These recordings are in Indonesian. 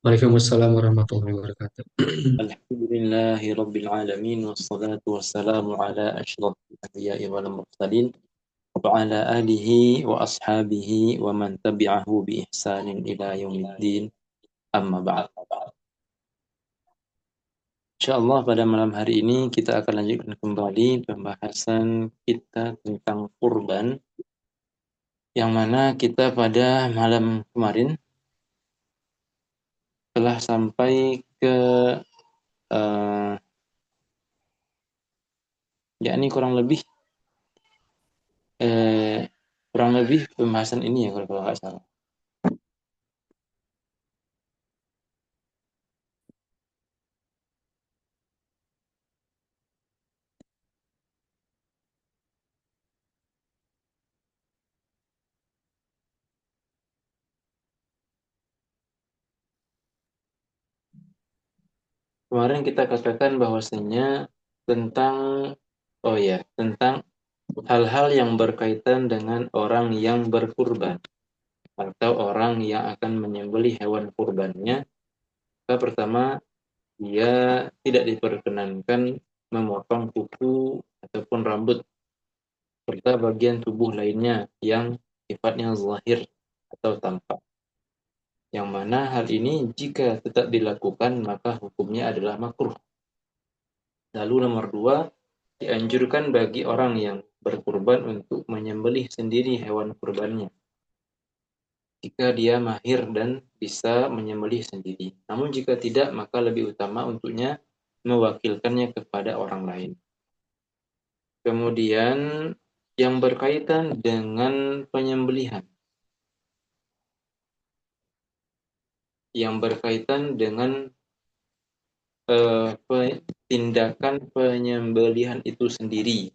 Waalaikumsalam warahmatullahi wabarakatuh. Alhamdulillahi Rabbil Alamin wassalatu wassalamu ala ashrafil anbiya'i wal mursalin wa ala alihi wa ashabihi wa man tabi'ahu bi ihsanin ila yaumiddin amma ba'd. Insyaallah pada malam hari ini kita akan lanjutkan kembali pembahasan kita tentang kurban yang mana kita pada malam kemarin telah sampai ke uh, yakni eh, kurang lebih pembahasan ini ya kalau nggak salah. Kemarin kita katakan bahwasanya tentang tentang hal-hal yang berkaitan dengan orang yang berkurban atau orang yang akan menyembelih hewan kurbannya. Maka pertama, dia tidak diperkenankan memotong kuku ataupun rambut serta bagian tubuh lainnya yang sifatnya zahir atau tampak. Yang mana hal ini jika tetap dilakukan maka hukumnya adalah makruh. Lalu nomor dua, dianjurkan bagi orang yang berkurban untuk menyembelih sendiri hewan kurbannya jika dia mahir dan bisa menyembelih sendiri. Namun jika tidak, maka lebih utama untuknya mewakilkannya kepada orang lain. Kemudian yang berkaitan dengan penyembelihan, yang berkaitan dengan tindakan penyembelihan itu sendiri.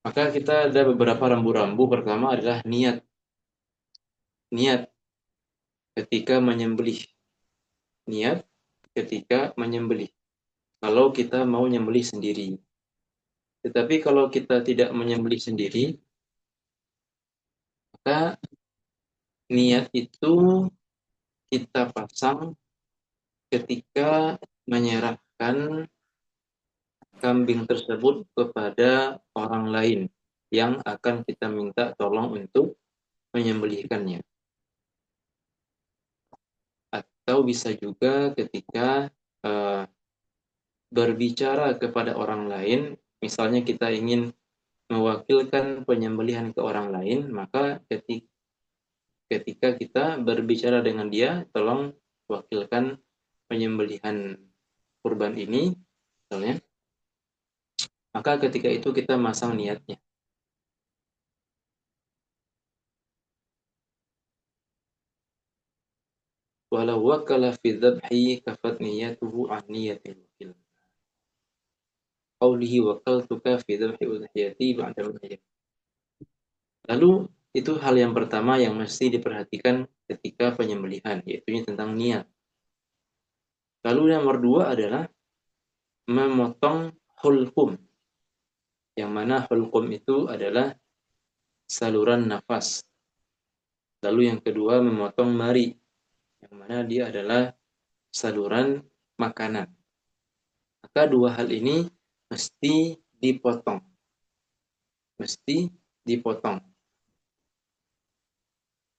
Maka kita ada beberapa rambu-rambu. Pertama adalah niat. Niat ketika menyembelih. Niat ketika menyembelih. Kalau kita mau menyembelih sendiri. Tetapi kalau kita tidak menyembelih sendiri, maka niat itu kita pasang ketika menyerahkan kambing tersebut kepada orang lain yang akan kita minta tolong untuk menyembelihkannya. Atau bisa juga ketika berbicara kepada orang lain, misalnya kita ingin mewakilkan penyembelihan ke orang lain, maka ketika kita berbicara dengan dia, tolong wakilkan penyembelihan kurban ini, misalnya, maka ketika itu kita masang niatnya. Walau wakala fi dzabhi kafat niyatuhu an niyatil wakil. Qaulihi wakaltuka fi dzabhi udhiyati ba'da udhiyati. Lalu itu hal yang pertama yang mesti diperhatikan ketika penyembelihan, yaitu tentang niat. Lalu yang nomor dua adalah memotong hulqum. Yang mana hulqum itu adalah saluran nafas. Lalu yang kedua memotong mari. Yang mana dia adalah saluran makanan. Maka dua hal ini mesti dipotong. Mesti dipotong.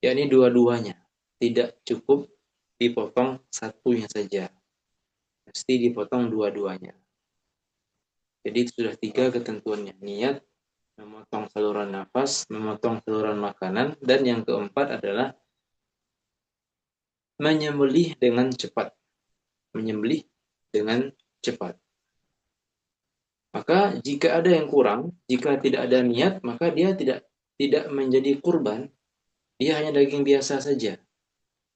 Yakni dua-duanya. Tidak cukup dipotong satunya saja. Mesti dipotong dua-duanya. Jadi sudah tiga ketentuannya. Niat, memotong saluran nafas, memotong saluran makanan, dan yang keempat adalah menyembelih dengan cepat. Menyembelih dengan cepat. Maka jika ada yang kurang, jika tidak ada niat, maka dia tidak menjadi kurban. Dia hanya daging biasa saja.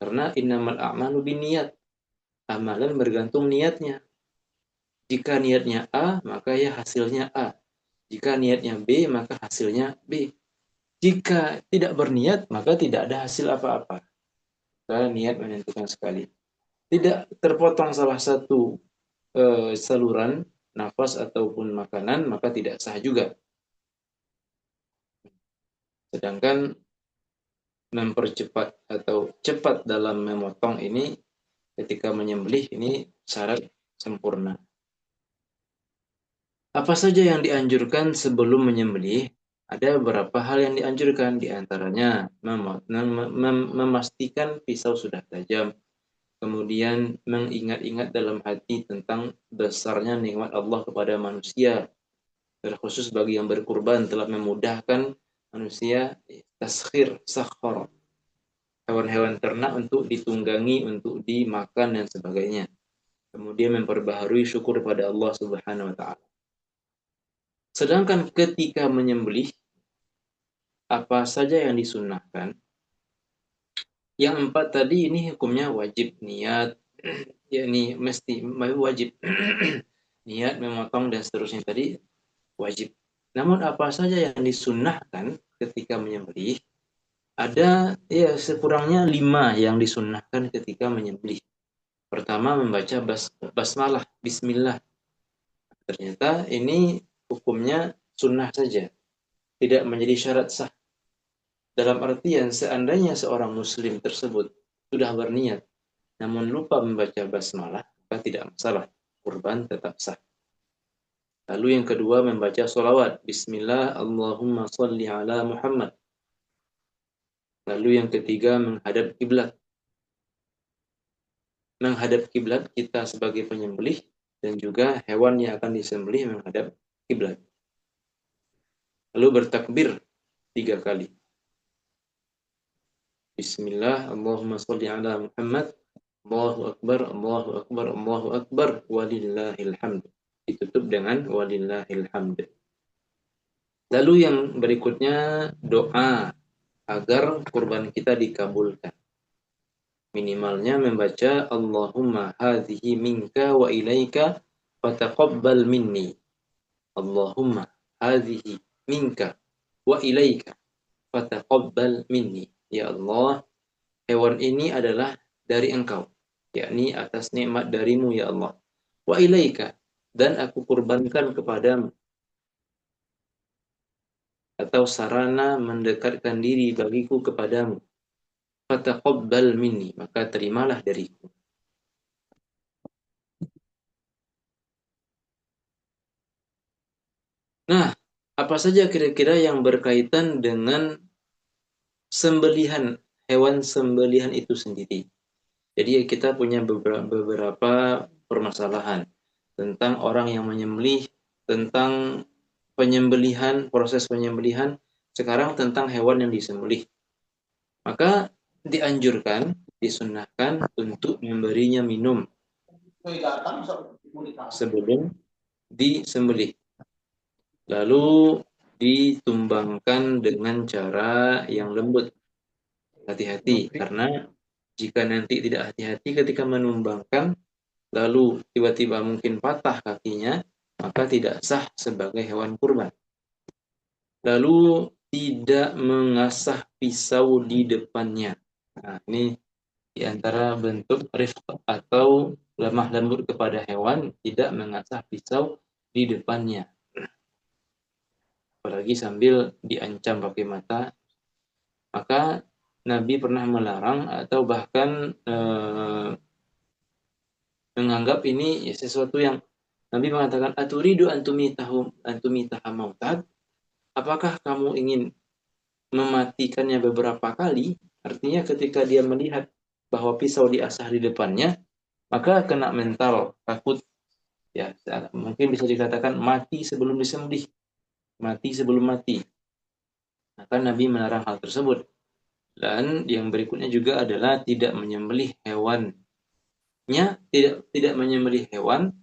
Karena innamal a'malu binniyat. Amalan bergantung niatnya. Jika niatnya A, maka ya hasilnya A. Jika niatnya B, maka hasilnya B. Jika tidak berniat, maka tidak ada hasil apa-apa. Karena niat menentukan sekali. Tidak terpotong salah satu saluran nafas ataupun makanan, maka tidak sah juga. Sedangkan mempercepat atau cepat dalam memotong ini ketika menyembelih ini syarat sempurna. Apa saja yang dianjurkan sebelum menyembelih? Ada beberapa hal yang dianjurkan, di antaranya memastikan pisau sudah tajam, kemudian mengingat-ingat dalam hati tentang besarnya nikmat Allah kepada manusia, terkhusus bagi yang berkurban telah memudahkan manusia taskhir, sakhar, hewan-hewan ternak untuk ditunggangi, untuk dimakan dan sebagainya. Kemudian memperbaharui syukur pada Allah Subhanahu wa taala. Sedangkan ketika menyembelih, apa saja yang disunnahkan? Yang 4 tadi ini hukumnya wajib niat, yakni mesti wajib niat memotong dan seterusnya tadi wajib. Namun apa saja yang disunnahkan ketika menyembelih? Ada ya sekurangnya 5 yang disunnahkan ketika menyembelih. Pertama membaca basmalah, bismillah. Ternyata ini hukumnya sunnah saja, tidak menjadi syarat sah. Dalam artian seandainya seorang muslim tersebut sudah berniat namun lupa membaca basmalah, maka tidak masalah, kurban tetap sah. Lalu yang kedua membaca sholawat, bismillah Allahumma sholli ala Muhammad. Lalu yang ketiga menghadap kiblat. Menghadap kiblat kita sebagai penyembelih dan juga hewan yang akan disembelih menghadap kiblat. Lalu bertakbir 3 kali. Bismillah, Allahumma sholli ala Muhammad, Allahu Akbar, Allahu Akbar, Allahu Akbar, walillahil hamd. Ditutup dengan walillahil hamd. Lalu yang berikutnya doa agar kurban kita dikabulkan. Minimalnya membaca Allahumma hadhihi minka wa ilaika fataqabbal minni. Allahumma hadhihi minka wa ilaika fataqabbal minni. Ya Allah, hewan ini adalah dari engkau, yakni atas nikmat darimu ya Allah. Wa ilaika, dan aku kurbankan kepadamu, atau sarana mendekatkan diri bagiku kepadamu. Fataqabbal minni, maka terimalah dariku. Nah, apa saja kira-kira yang berkaitan dengan sembelihan, hewan sembelihan itu sendiri. Jadi kita punya beberapa permasalahan tentang orang yang menyembelih, tentang penyembelihan, proses penyembelihan, sekarang tentang hewan yang disembelih. Maka dianjurkan, disunnahkan untuk memberinya minum sebelum disembelih. Lalu ditumbangkan dengan cara yang lembut. Hati-hati, karena jika nanti tidak hati-hati ketika menumbangkan, lalu tiba-tiba mungkin patah kakinya, maka tidak sah sebagai hewan kurban. Lalu tidak mengasah pisau di depannya. Nah, ini diantara bentuk rifq atau lemah lembut kepada hewan, tidak mengasah pisau di depannya. Apalagi sambil diancam pakai mata. Maka Nabi pernah melarang atau bahkan menganggap ini sesuatu yang Nabi mengatakan aturidu antumitaha mautad. Apakah kamu ingin mematikannya beberapa kali? Artinya ketika dia melihat bahwa pisau diasah di depannya, maka kena mental, takut, ya mungkin bisa dikatakan mati sebelum disembelih, mati sebelum mati. Maka Nabi melarang hal tersebut. Dan yang berikutnya juga adalah tidak menyembelih hewannya, tidak menyembelih hewan,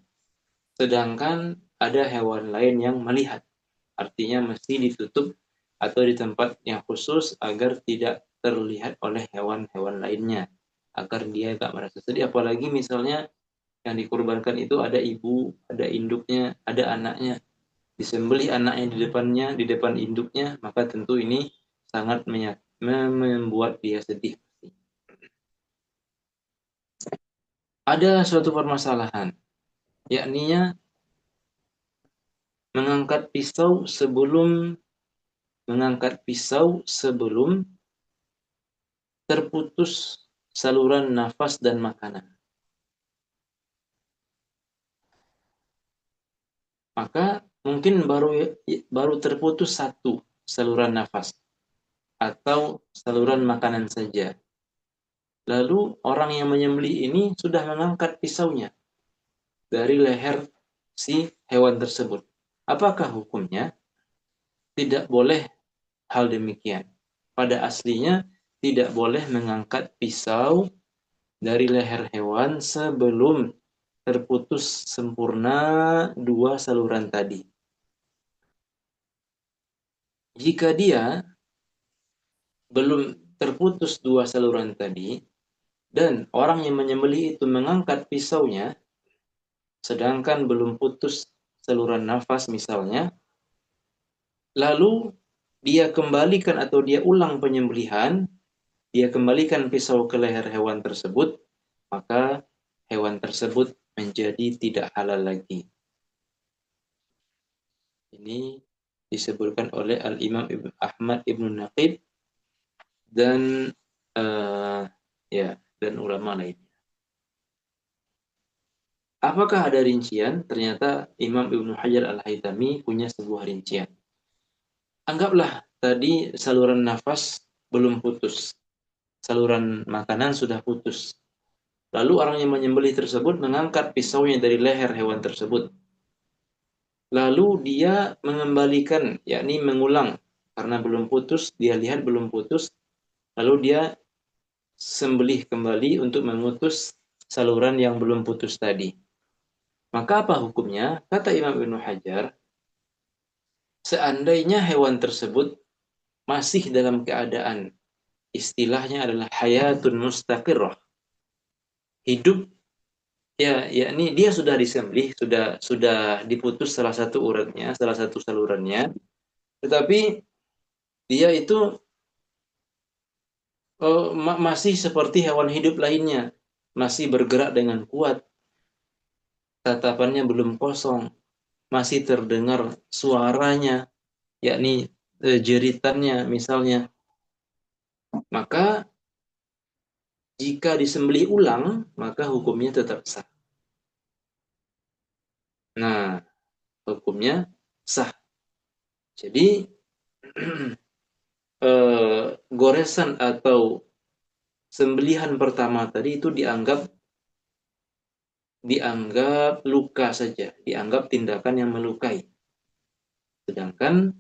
sedangkan ada hewan lain yang melihat. Artinya mesti ditutup atau di tempat yang khusus agar tidak terlihat oleh hewan-hewan lainnya, agar dia tak merasa sedih. Apalagi misalnya yang dikurbankan itu ada ibu, ada induknya, ada anaknya, disembelih anaknya di depan induknya, maka tentu ini sangat membuat dia sedih. Ada suatu permasalahan, yakninya mengangkat pisau sebelum terputus saluran nafas dan makanan. maka mungkin baru terputus satu saluran nafas atau saluran makanan saja. Lalu orang yang menyembelih ini sudah mengangkat pisaunya dari leher si hewan tersebut. Apakah hukumnya? Tidak boleh hal demikian. Pada aslinya tidak boleh mengangkat pisau dari leher hewan sebelum terputus sempurna dua saluran tadi. Jika dia belum terputus dua saluran tadi, dan orang yang menyembelih itu mengangkat pisaunya, sedangkan belum putus saluran nafas misalnya, lalu dia kembalikan atau dia ulang penyembelihan, dia kembalikan pisau ke leher hewan tersebut, maka hewan tersebut menjadi tidak halal lagi. Ini disebutkan oleh Al-Imam Ahmad Ibn Naqib dan ya dan ulama lainnya. Apakah ada rincian? Ternyata Imam Ibnu Hajar Al-Haytami punya sebuah rincian. Anggaplah tadi saluran nafas belum putus. Saluran makanan sudah putus. Lalu orang yang menyembelih tersebut mengangkat pisaunya dari leher hewan tersebut. Lalu dia mengembalikan, yakni mengulang. Karena belum putus, dia lihat belum putus. Lalu dia sembelih kembali untuk memutus saluran yang belum putus tadi. Maka apa hukumnya? Kata Imam Ibnu Hajar, seandainya hewan tersebut masih dalam keadaan istilahnya adalah hayatun mustaqirrah, hidup, ya yakni dia sudah disembelih, sudah diputus salah satu uratnya, salah satu salurannya, tetapi dia itu masih seperti hewan hidup lainnya, masih bergerak dengan kuat, tatapannya belum kosong, masih terdengar suaranya, yakni jeritannya misalnya, maka jika disembelih ulang, maka hukumnya tetap sah. Nah, hukumnya sah. Jadi goresan atau sembelihan pertama tadi itu dianggap luka saja, dianggap tindakan yang melukai. Sedangkan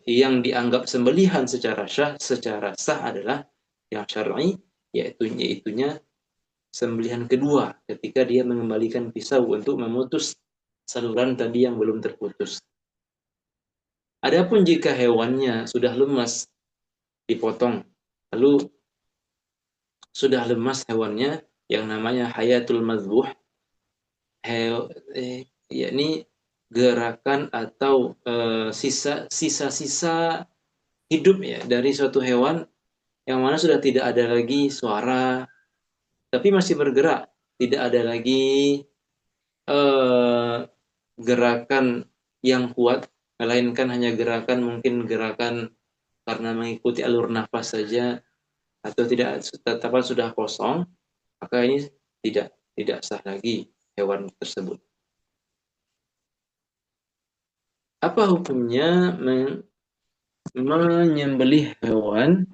yang dianggap sembelihan secara sah adalah yang syar'i, yaitunya sembelihan kedua ketika dia mengembalikan pisau untuk memutus saluran tadi yang belum terputus. Adapun jika hewannya sudah lemas dipotong, lalu sudah lemas hewannya yang namanya hayatul mazbuh, yakni gerakan atau sisa-sisa hidup ya dari suatu hewan yang mana sudah tidak ada lagi suara, tapi masih bergerak, tidak ada lagi eh, gerakan yang kuat, melainkan hanya mungkin gerakan karena mengikuti alur nafas saja atau tidak, tetapan sudah kosong, maka ini tidak sah lagi hewan tersebut. Apa hukumnya menyembelih hewan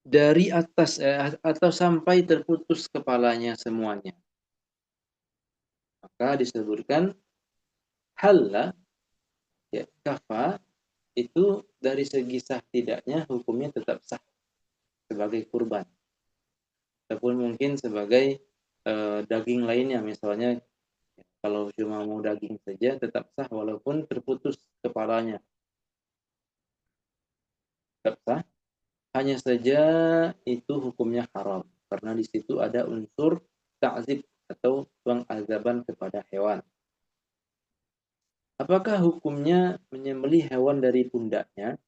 dari atas atau sampai terputus kepalanya semuanya? Maka disebutkan halla, ya, kafa itu dari segi sah tidaknya hukumnya tetap sah sebagai kurban, ataupun mungkin sebagai daging lainnya, misalnya kalau cuma mau daging saja tetap sah walaupun terputus kepalanya, tetap sah. Hanya saja itu hukumnya haram karena di situ ada unsur ta'zib atau pengazaban kepada hewan. Apakah hukumnya menyembelih hewan dari pundaknya?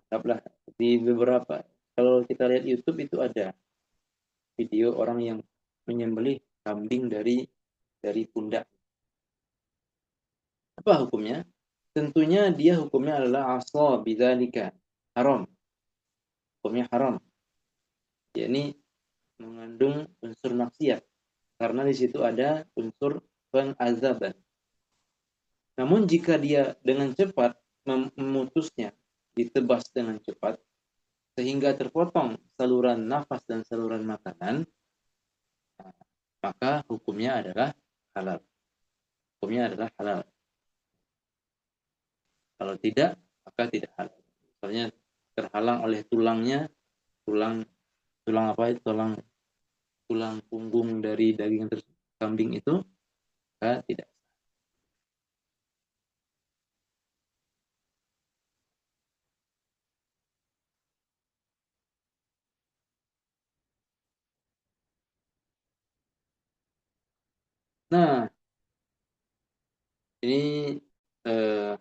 Anggaplah di beberapa, kalau kita lihat YouTube itu ada video orang yang menyembelih kambing dari pundak. Apa hukumnya? Tentunya dia hukumnya adalah asal bidzalika, haram. Hukumnya haram. Yakni mengandung unsur maksiat. karena di situ ada unsur pengazaban. Namun jika dia dengan cepat memutusnya, ditebas dengan cepat, sehingga terpotong saluran nafas dan saluran makanan, maka hukumnya adalah halal. Hukumnya adalah halal. Kalau tidak, maka tidak halal. Misalnya terhalang oleh tulangnya, tulang tulang apa itu, tulang tulang punggung dari daging kambing itu, maka tidak. Nah, ini eh,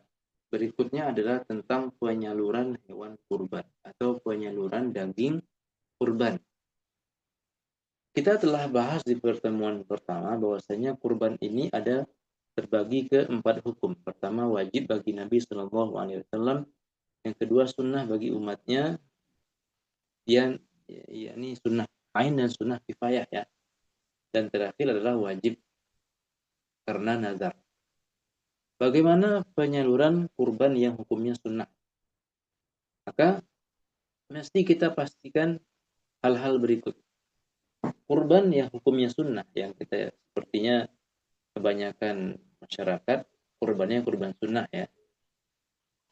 berikutnya adalah tentang penyaluran hewan kurban atau penyaluran daging kurban. Kita telah bahas di pertemuan pertama bahwasanya kurban ini ada terbagi ke 4 hukum. Pertama, wajib bagi Nabi Shallallahu Alaihi Wasallam. Yang kedua, sunnah bagi umatnya. Yang ini sunnah ain dan sunnah kifayah ya. Dan terakhir adalah wajib karena nazar. Bagaimana penyaluran kurban yang hukumnya sunnah? Maka mesti kita pastikan hal-hal berikut. Kurban yang hukumnya sunnah, yang kita sepertinya kebanyakan masyarakat kurbannya kurban sunnah ya.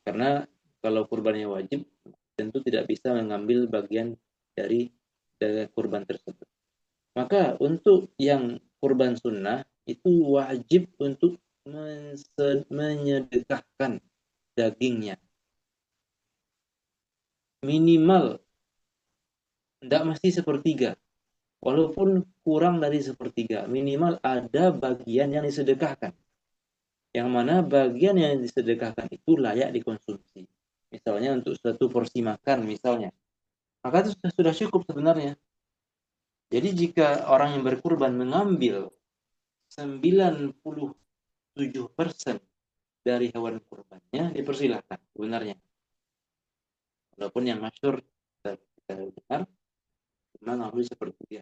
Karena kalau kurbannya wajib, tentu tidak bisa mengambil bagian dari kurban tersebut. Maka untuk yang kurban sunnah itu wajib untuk menyedekahkan dagingnya. Minimal, tidak mesti sepertiga. Walaupun kurang dari sepertiga, minimal ada bagian yang disedekahkan. Yang mana bagian yang disedekahkan itu layak dikonsumsi. Misalnya untuk satu porsi makan misalnya. Maka itu sudah cukup sebenarnya. Jadi jika orang yang berkurban mengambil 97% dari hewan kurbannya, dipersilahkan sebenarnya. Walaupun yang masyhur kita dengar cuma ngambil sepertiga.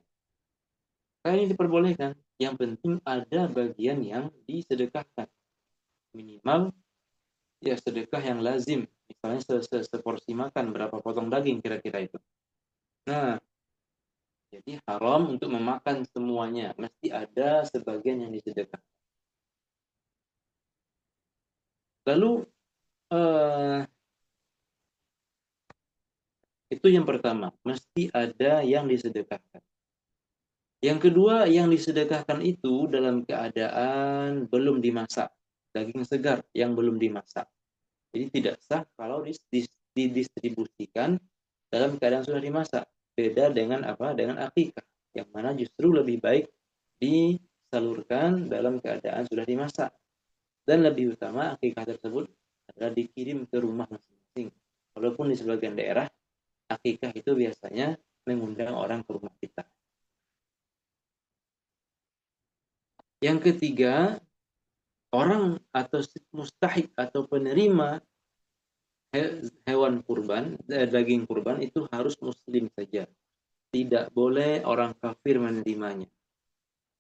Nah, ini diperbolehkan. Yang penting ada bagian yang disedekahkan. Minimal ya sedekah yang lazim. Misalnya seporsi makan berapa potong daging kira-kira itu. Nah, jadi haram untuk memakan semuanya. Mesti ada sebagian yang disedekahkan. Lalu eh, itu yang pertama, mesti ada yang disedekahkan. Yang kedua, yang disedekahkan itu dalam keadaan belum dimasak, daging segar yang belum dimasak. Jadi tidak sah kalau didistribusikan dalam keadaan sudah dimasak. Beda dengan apa? Dengan akikah, yang mana justru lebih baik disalurkan dalam keadaan sudah dimasak. Dan lebih utama akikah tersebut adalah dikirim ke rumah masing-masing. Walaupun di sebagian daerah akikah itu biasanya mengundang orang ke rumah kita. Yang ketiga, orang atau mustahik atau penerima hewan kurban, daging kurban itu harus muslim saja. Tidak boleh orang kafir menerimanya.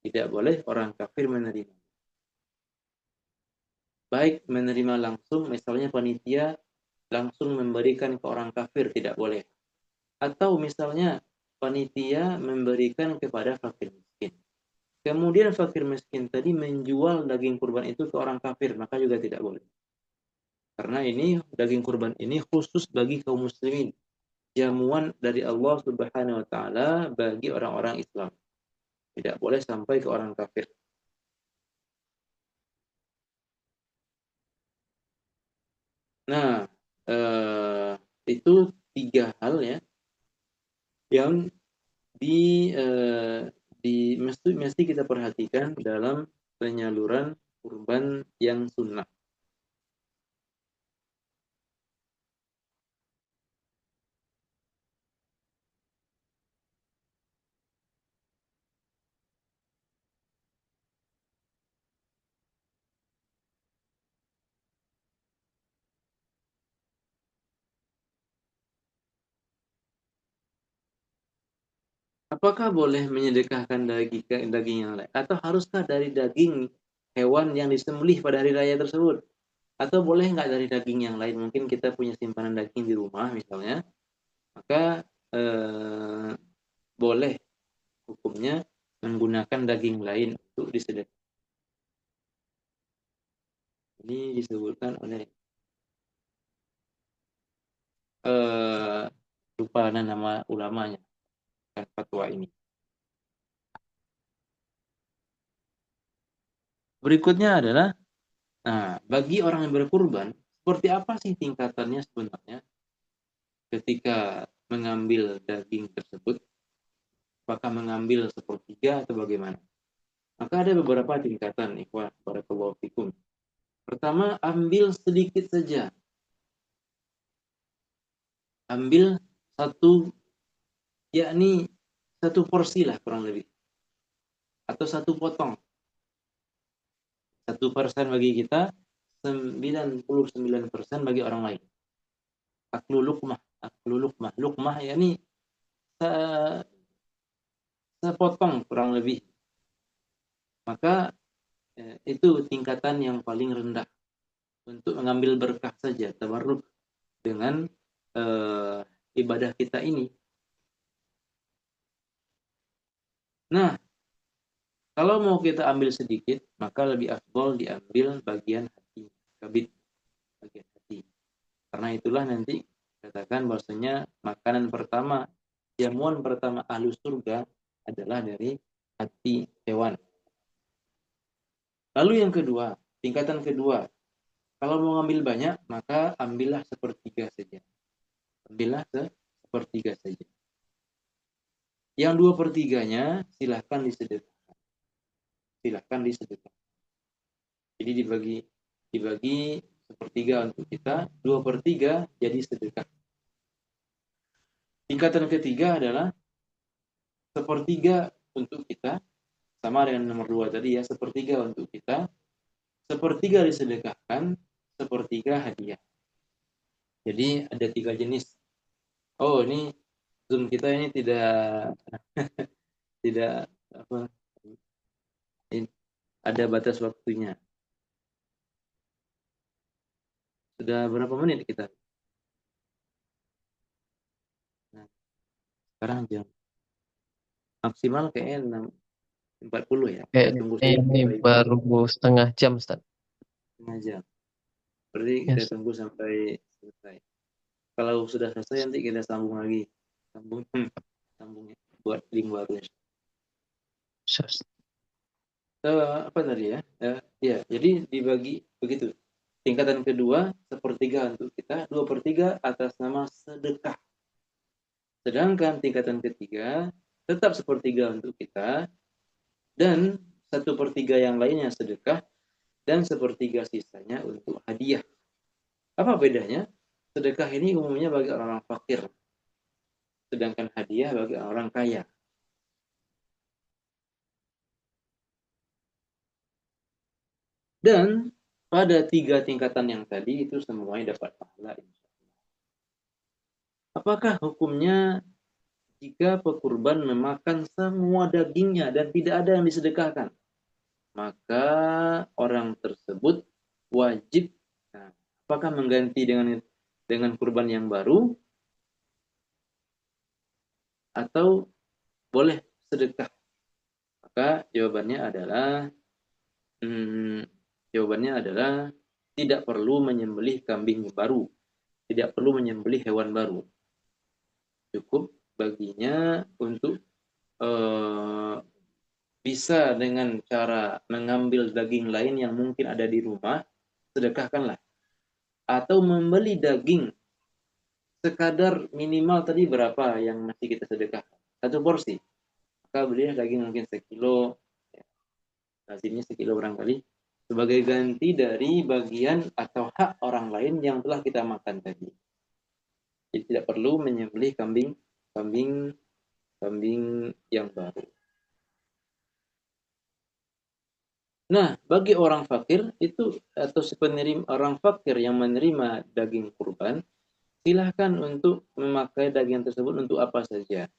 Tidak boleh orang kafir menerima. Baik menerima langsung, misalnya panitia langsung memberikan ke orang kafir, tidak boleh. Atau misalnya panitia memberikan kepada fakir miskin. Kemudian fakir miskin tadi menjual daging kurban itu ke orang kafir, maka juga tidak boleh. Karena ini daging kurban ini khusus bagi kaum muslimin. Jamuan dari Allah Subhanahu wa taala bagi orang-orang Islam. Tidak boleh sampai ke orang kafir. Nah, eh, itu 3 hal ya yang di mesti kita perhatikan dalam penyaluran kurban yang sunnah. apakah boleh menyedekahkan daging yang lain? Atau haruskah dari daging hewan yang disembelih pada hari raya tersebut? Atau boleh nggak dari daging yang lain? Mungkin kita punya simpanan daging di rumah misalnya, maka boleh hukumnya menggunakan daging lain untuk disedekahkan. Ini disebutkan oleh lupa nama ulamanya kan fatwa ini. Berikutnya adalah, nah, bagi orang yang berkurban, seperti apa sih tingkatannya sebenarnya ketika mengambil daging tersebut? Apakah mengambil sepertiga atau bagaimana? Maka ada beberapa tingkatan, ikhwah barakallahu fikum. Pertama, ambil sedikit saja. Ambil satu, yakni satu porsi lah kurang lebih. Atau satu potong. 1% bagi kita, 99% bagi orang lain. Aklu lukmah. Aklu lukmah. Lukmah yakni sepotong kurang lebih. Maka itu tingkatan yang paling rendah untuk mengambil berkah saja, tabarruk dengan ibadah kita ini. Nah, kalau mau kita ambil sedikit, maka lebih afdol diambil bagian hati, kabid, bagian hati. Karena itulah nanti katakan bahwasanya makanan pertama, jamuan pertama ahlu surga adalah dari hati hewan. Lalu yang kedua, tingkatan kedua, kalau mau ambil banyak, maka ambillah sepertiga saja. Ambillah sepertiga saja. Yang 2/3-nya silahkan disedekahkan. Silahkan disedekahkan. Jadi dibagi sepertiga untuk kita, 2/3 jadi sedekah. Tingkatan ketiga adalah sepertiga untuk kita, sama dengan nomor 2 tadi ya, sepertiga untuk kita, sepertiga disedekahkan, sepertiga hadiah. Jadi ada 3 jenis. Oh, ini Zoom kita ini tidak tidak apa, ada batas waktunya. Sudah berapa menit kita? Nah, sekarang jam maksimal kayaknya 40 ya. Kita tunggu saja Ini sampai baru setengah jam, Ustaz. setengah jam. Berarti kita Yes. tunggu sampai selesai. Kalau sudah selesai nanti kita sambung lagi. Sambung buat link baru. Yes. Apa tadi ya? Ya, jadi dibagi begitu. Tingkatan kedua, sepertiga untuk kita, 2/3 atas nama sedekah. Sedangkan tingkatan ketiga, tetap sepertiga untuk kita, dan 1/3 yang lainnya sedekah, dan sepertiga sisanya untuk hadiah. Apa bedanya? Sedekah ini umumnya bagi orang fakir, sedangkan hadiah bagi orang kaya. Dan pada 3 tingkatan yang tadi itu semuanya dapat pahala. Apakah hukumnya jika pekurban memakan semua dagingnya dan tidak ada yang disedekahkan? Maka orang tersebut wajib, nah, apakah mengganti dengan kurban yang baru atau boleh sedekah? Maka jawabannya adalah tidak perlu menyembelih kambing baru, tidak perlu menyembelih hewan baru. Cukup baginya untuk bisa dengan cara mengambil daging lain yang mungkin ada di rumah, sedekahkanlah. Atau membeli daging sekadar minimal tadi berapa yang masih kita sedekahkan? 1 porsi. Maka belilah daging mungkin sekilo, ya, lazimnya sekilo barangkali, sebagai ganti dari bagian atau hak orang lain yang telah kita makan tadi. Jadi tidak perlu menyembelih kambing yang baru. Nah, bagi orang fakir itu atau orang fakir yang menerima daging kurban, silahkan untuk memakai daging tersebut untuk apa saja.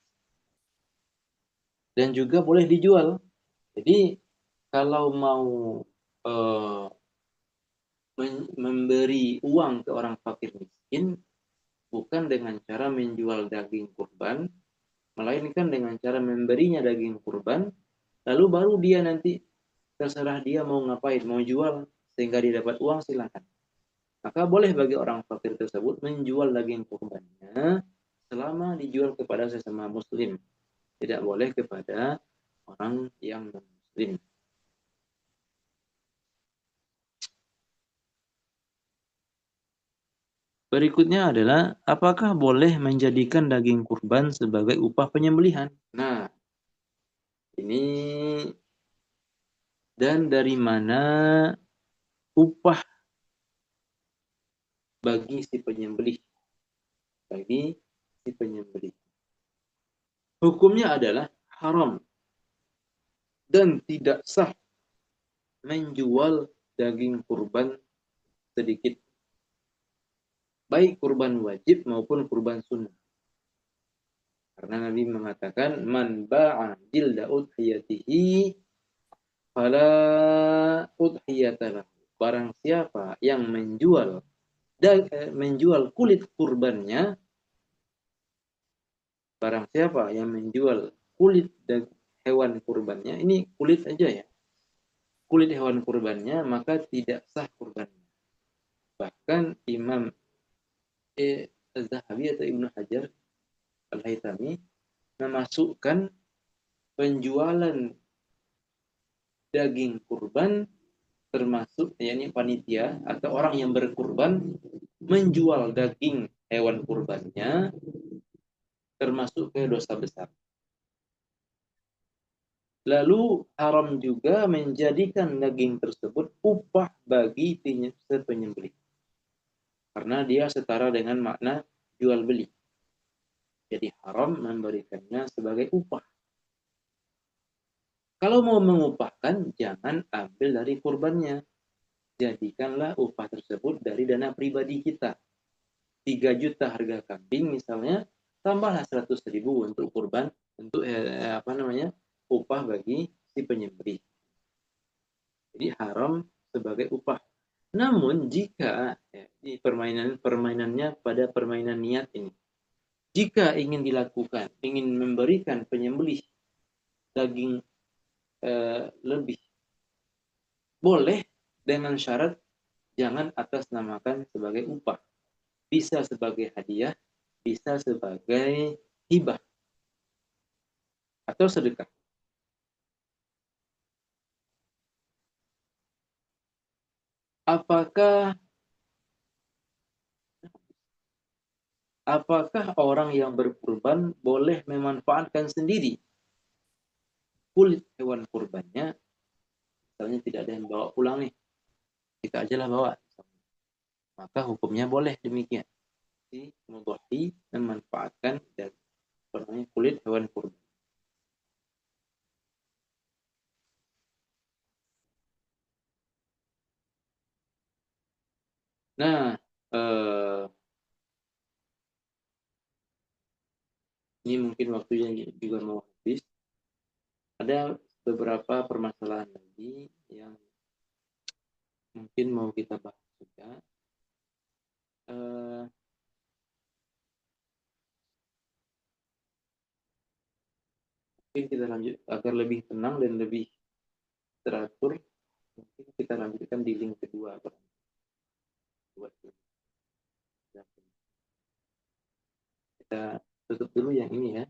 dan juga boleh dijual. Jadi kalau mau eh, memberi uang ke orang fakir miskin bukan dengan cara menjual daging kurban, melainkan dengan cara memberinya daging kurban, lalu baru dia nanti terserah dia mau ngapain, mau jual sehingga dia dapat uang, silakan. Maka boleh bagi orang fakir tersebut menjual daging kurbannya selama dijual kepada sesama muslim. Tidak boleh kepada orang yang non-muslim. Berikutnya adalah apakah boleh menjadikan daging kurban sebagai upah penyembelihan? Nah, ini dan dari mana upah bagi si penyembelih? Bagi si penyembelih. Hukumnya adalah haram dan tidak sah menjual daging kurban sedikit, baik kurban wajib maupun kurban sunnah. Karena Nabi mengatakan man ba'a jilda udhiyatihi fala udhiyatalah. Barang siapa yang menjual kulit kurbannya, barang siapa yang menjual kulit dan hewan kurbannya, ini kulit aja ya, kulit hewan kurbannya, maka tidak sah kurbannya. Bahkan Imam Az-Zahabi atau Ibnu Hajar Al-Haytami memasukkan penjualan daging kurban termasuk yakni panitia atau orang yang berkurban menjual daging hewan kurbannya termasuk ke dosa besar. Lalu haram juga menjadikan daging tersebut upah bagi penyembelih. Karena dia setara dengan makna jual beli. Jadi haram memberikannya sebagai upah. Kalau mau mengupahkan, jangan ambil dari kurbannya. Jadikanlah upah tersebut dari dana pribadi kita. 3 juta harga kambing misalnya, tambahlah 100.000 untuk kurban, untuk upah bagi si penyembelih. Jadi haram sebagai upah. Namun jika di permainannya pada permainan niat ini, jika ingin dilakukan, ingin memberikan penyembelih daging lebih, boleh dengan syarat jangan atas namakan sebagai upah. Bisa sebagai hadiah, bisa sebagai hibah atau sedekah. Apakah orang yang berkurban boleh memanfaatkan sendiri kulit hewan kurbannya? Misalnya tidak ada yang bawa pulang nih, kita aja lah bawa. Maka hukumnya boleh demikian. Si mudhahi memanfaatkan kulit hewan kurban. Nah, ini mungkin waktunya juga mau habis. Ada beberapa permasalahan lagi yang mungkin mau kita bahas juga. Mungkin kita lanjut agar lebih tenang dan lebih teratur. Mungkin kita lanjutkan di link kedua. Kita tutup dulu yang ini ya.